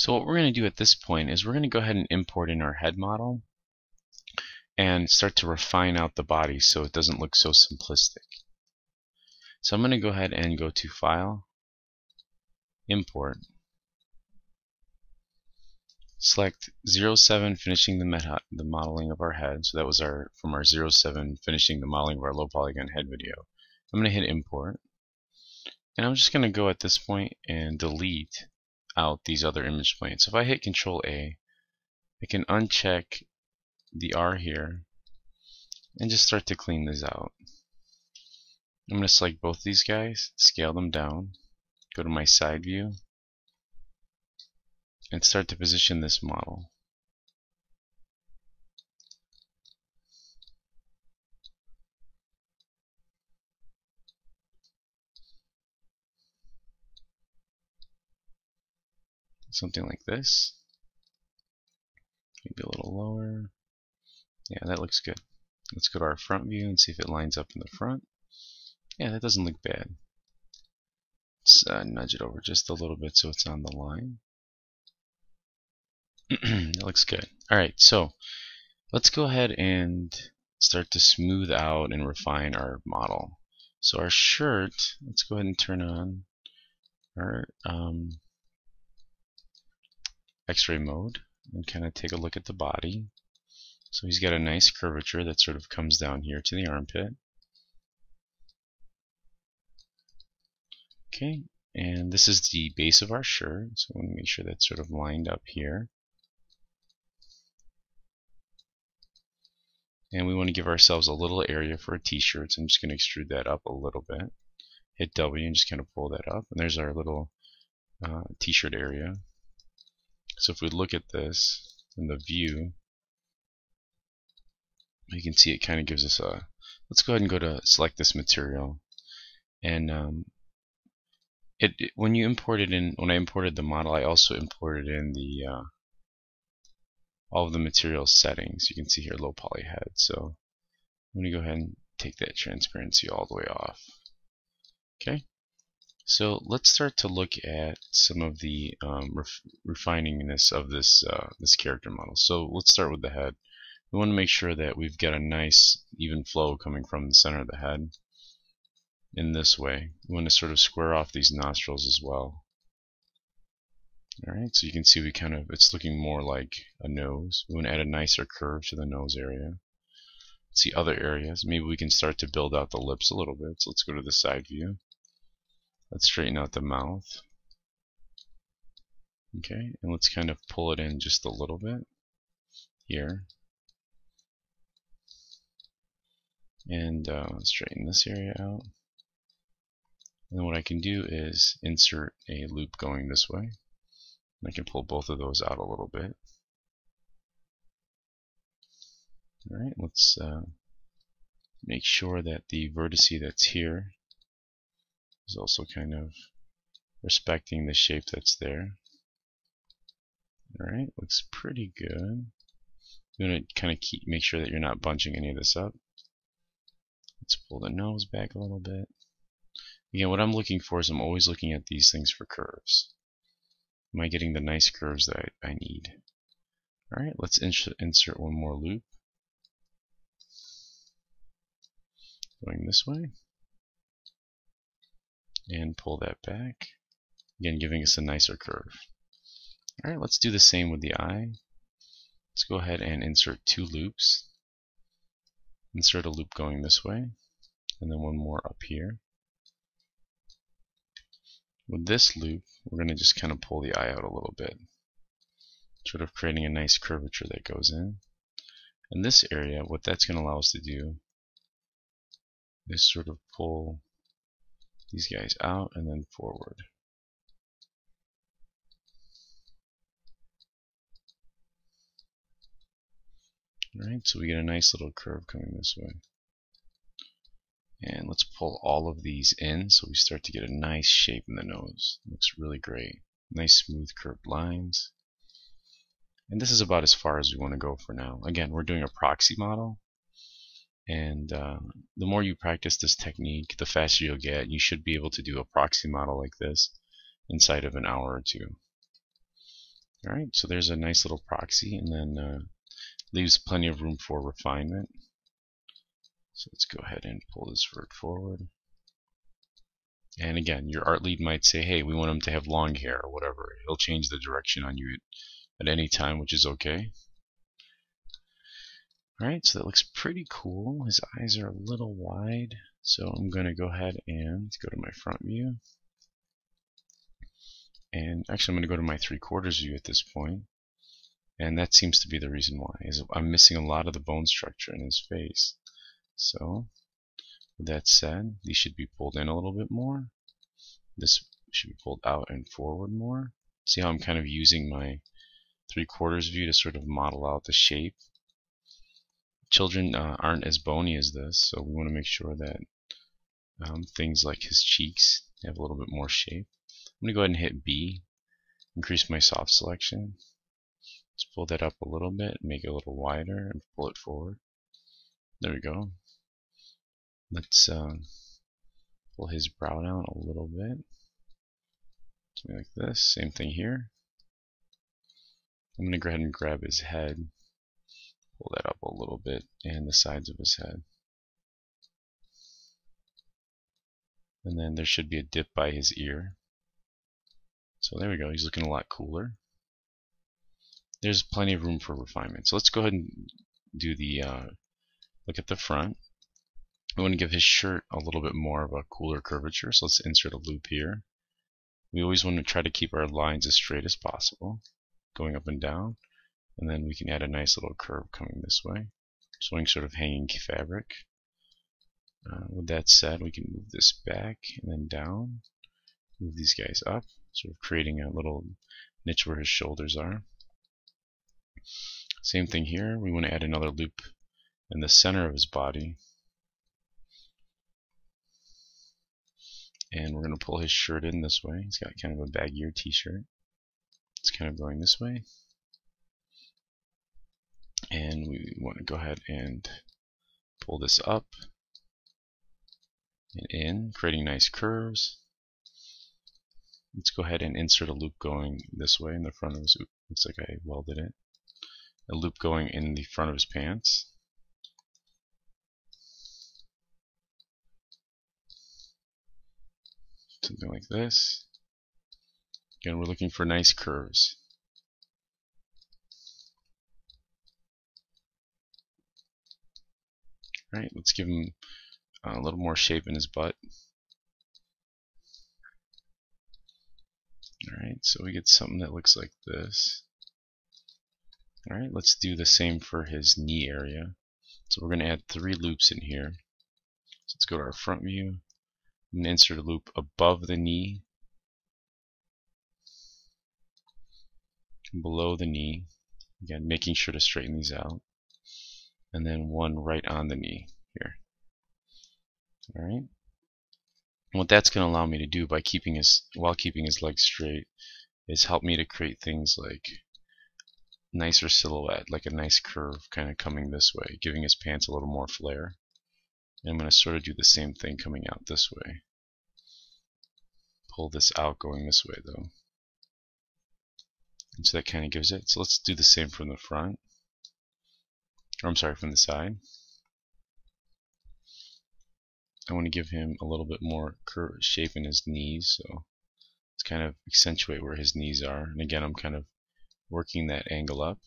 So what we're going to do at this point is we're going to go ahead and import in our head model and start to refine out the body so it doesn't look so simplistic. So I'm going to go ahead and go to File, Import, select 07 finishing the modeling of our head. So that was from our 07 finishing the modeling of our low polygon head video. I'm going to hit Import, and I'm just going to go at this point and delete out these other image planes. So if I hit Control A, I can uncheck the R here and just start to clean these out. I'm going to select both these guys, scale them down, go to my side view, and start to position this model. Something like this. Maybe a little lower. Yeah, that looks good. Let's go to our front view and see if it lines up in the front. Yeah, that doesn't look bad. Let's nudge it over just a little bit so it's on the line. That looks good. Alright, so let's go ahead and start to smooth out and refine our model. So our shirt, let's go ahead and turn on our X-ray mode and kind of take a look at the body. So he's got a nice curvature that sort of comes down here to the armpit. Okay, and this is the base of our shirt, so I want to make sure that's sort of lined up here. And we want to give ourselves a little area for a t-shirt, so I'm just going to extrude that up a little bit. Hit W and just kind of pull that up, and there's our little t-shirt area. So if we look at this in the view, you can see it kind of gives us a, let's go ahead and go to select this material, and when you import it in, when I imported the model, I also imported in the all of the material settings. You can see here low poly head, so I'm going to go ahead and take that transparency all the way off. Okay, so let's start to look at some of the refiningness of this this character model. So let's start with the head. We want to make sure that we've got a nice even flow coming from the center of the head in this way. We want to sort of square off these nostrils as well. Alright, so you can see it's looking more like a nose. We want to add a nicer curve to the nose area. Let's see other areas. Maybe we can start to build out the lips a little bit. So let's go to the side view. Let's straighten out the mouth. Okay, and let's kind of pull it in just a little bit here. And straighten this area out. And then what I can do is insert a loop going this way. And I can pull both of those out a little bit. Alright, let's make sure that the vertice that's here is also kind of respecting the shape that's there. Alright, looks pretty good. You want to kind of make sure that you're not bunching any of this up. Let's pull the nose back a little bit. Again, what I'm looking for is I'm always looking at these things for curves. Am I getting the nice curves that I need? Alright, let's insert one more loop. Going this way. And pull that back. Again, giving us a nicer curve. Alright, let's do the same with the eye. Let's go ahead and insert two loops. Insert a loop going this way, and then one more up here. With this loop, we're going to just kind of pull the eye out a little bit, sort of creating a nice curvature that goes in. In this area, what that's going to allow us to do is sort of pull these guys out and then forward. Alright, so we get a nice little curve coming this way. And let's pull all of these in so we start to get a nice shape in the nose. Looks really great. Nice smooth curved lines. And this is about as far as we want to go for now. Again, we're doing a proxy model. And the more you practice this technique, the faster you'll get. You should be able to do a proxy model like this inside of an hour or two. Alright, so there's a nice little proxy, and then leaves plenty of room for refinement. So let's go ahead and pull this vert forward. And again, your art lead might say, hey, we want him to have long hair or whatever. He'll change the direction on you at any time, which is okay. Alright, so that looks pretty cool. His eyes are a little wide, so I'm going to go ahead and go to my front view. And actually, I'm going to go to my 3/4 view at this point. And that seems to be the reason why, is I'm missing a lot of the bone structure in his face. So, with that said, these should be pulled in a little bit more. This should be pulled out and forward more. See how I'm kind of using my 3/4 view to sort of model out the shape. Children aren't as bony as this, so we want to make sure that things like his cheeks have a little bit more shape. I'm going to go ahead and hit B, increase my soft selection. Let's pull that up a little bit, make it a little wider, and pull it forward. There we go. Let's pull his brow down a little bit. Something like this. Same thing here. I'm going to go ahead and grab his head, pull that up a little bit, and the sides of his head. And then there should be a dip by his ear. So there we go, he's looking a lot cooler. There's plenty of room for refinement. So let's go ahead and do the look at the front. We want to give his shirt a little bit more of a cooler curvature, so let's insert a loop here. We always want to try to keep our lines as straight as possible, going up and down, and then we can add a nice little curve coming this way, showing sort of hanging fabric. With that said, we can move this back and then down, move these guys up, sort of creating a little niche where his shoulders are. Same thing here, we want to add another loop in the center of his body. And we're going to pull his shirt in this way. He's got kind of a baggier t-shirt. It's kind of going this way. And we want to go ahead and pull this up and in, creating nice curves. Let's go ahead and insert a loop going this way in the front of his, looks like I welded it. A loop going in the front of his pants. Something like this. Again, we're looking for nice curves. Alright, let's give him a little more shape in his butt. Alright, so we get something that looks like this. Alright, let's do the same for his knee area. So we're going to add 3 loops in here. So let's go to our front view. I'm going to insert a loop above the knee, below the knee, again making sure to straighten these out, and then one right on the knee here. Alright, what that's going to allow me to do by while keeping his legs straight is help me to create things like nicer silhouette, like a nice curve kind of coming this way, giving his pants a little more flare. And I'm going to sort of do the same thing coming out this way. Pull this out going this way though. And so that kind of gives it. So let's do the same from the front. Or I'm sorry, from the side. I want to give him a little bit more shape in his knees, so let's kind of accentuate where his knees are. And again, I'm kind of working that angle up,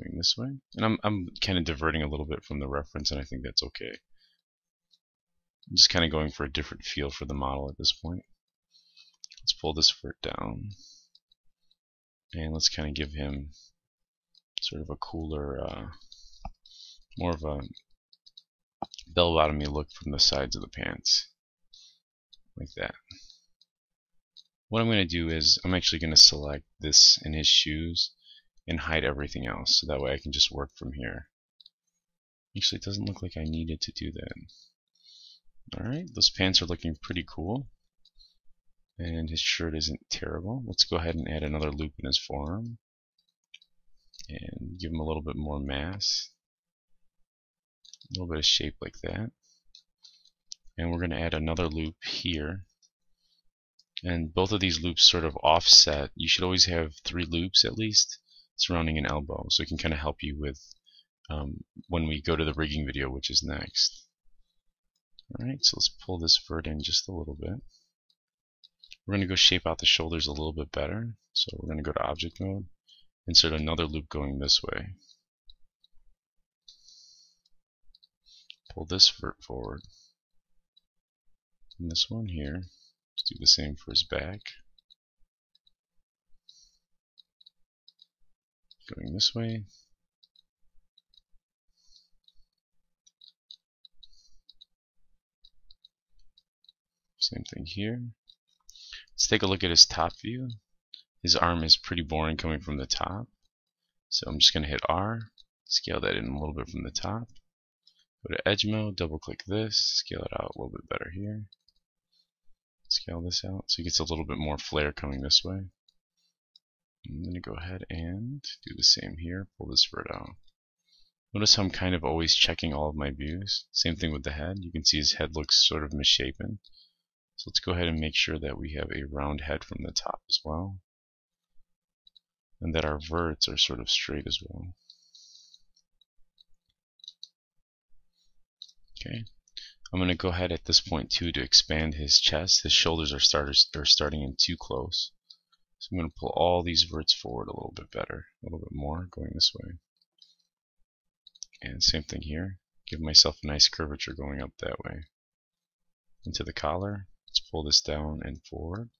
going this way. And I'm kind of diverting a little bit from the reference, and I think that's okay. I'm just kind of going for a different feel for the model at this point. Let's pull this vert down, and let's kind of give him sort of a cooler, more of a bell-bottomy look from the sides of the pants, like that. What I'm going to do is I'm actually going to select this in his shoes and hide everything else, so that way I can just work from here. Actually, it doesn't look like I needed to do that. Alright, those pants are looking pretty cool, and his shirt isn't terrible. Let's go ahead and add another loop in his forearm and give him a little bit more mass, a little bit of shape like that. And we're going to add another loop here And both of these loops sort of offset. You should always have 3 loops at least surrounding an elbow, so it can kind of help you with when we go to the rigging video, which is next. Alright, so let's pull this vert in just a little bit. We're going to go shape out the shoulders a little bit better. So we're going to go to object mode, insert another loop going this way. Pull this vert forward. And this one here. Let's do the same for his back. Going this way. Same thing here. Let's take a look at his top view. His arm is pretty boring coming from the top. So I'm just going to hit R, scale that in a little bit from the top. Go to edge mode, double click this, scale it out a little bit better here. Scale this out so he gets a little bit more flare coming this way. I'm going to go ahead and do the same here, pull this vert out. Notice how I'm kind of always checking all of my views. Same thing with the head. You can see his head looks sort of misshapen. So let's go ahead and make sure that we have a round head from the top as well. And that our verts are sort of straight as well. Okay. I'm going to go ahead at this point too to expand his chest. His shoulders are starting in too close. So I'm going to pull all these verts forward a little bit better, a little bit more, going this way. And same thing here. Give myself a nice curvature going up that way. Into the collar. Let's pull this down and forward.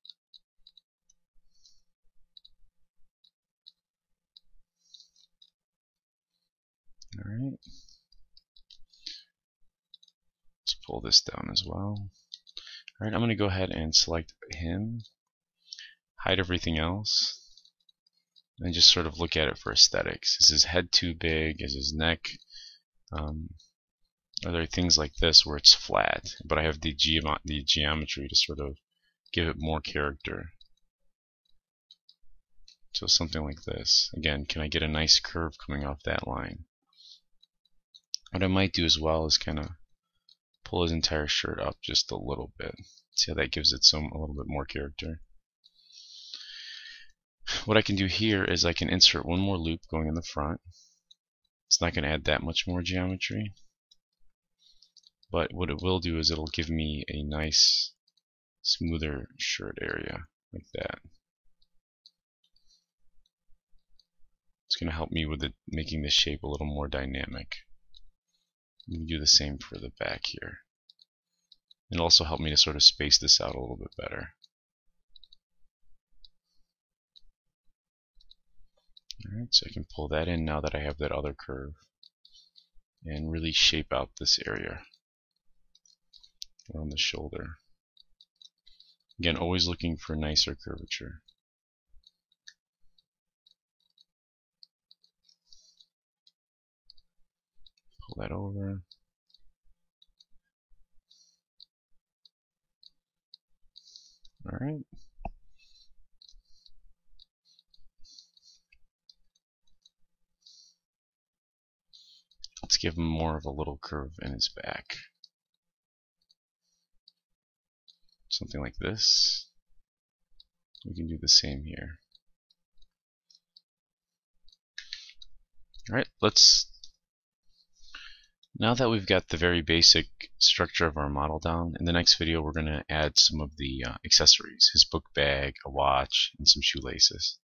Alright. Let's pull this down as well. Alright, I'm going to go ahead and select him, hide everything else, and just sort of look at it for aesthetics. Is his head too big? Is his neck? Are there things like this where it's flat, but I have the geometry to sort of give it more character? So something like this. Again, can I get a nice curve coming off that line? What I might do as well is kind of pull his entire shirt up just a little bit. See how that gives it a little bit more character. What I can do here is I can insert one more loop going in the front. It's not going to add that much more geometry, but what it will do is it'll give me a nice smoother shirt area like that. It's going to help me with making the shape a little more dynamic. You can do the same for the back here. It'll also help me to sort of space this out a little bit better. Alright, so I can pull that in now that I have that other curve and really shape out this area around the shoulder. Again, always looking for nicer curvature. Pull that over. Alright. Let's give him more of a little curve in his back. Something like this. We can do the same here. Alright, now that we've got the very basic structure of our model down, in the next video we're going to add some of the accessories. His book bag, a watch, and some shoelaces.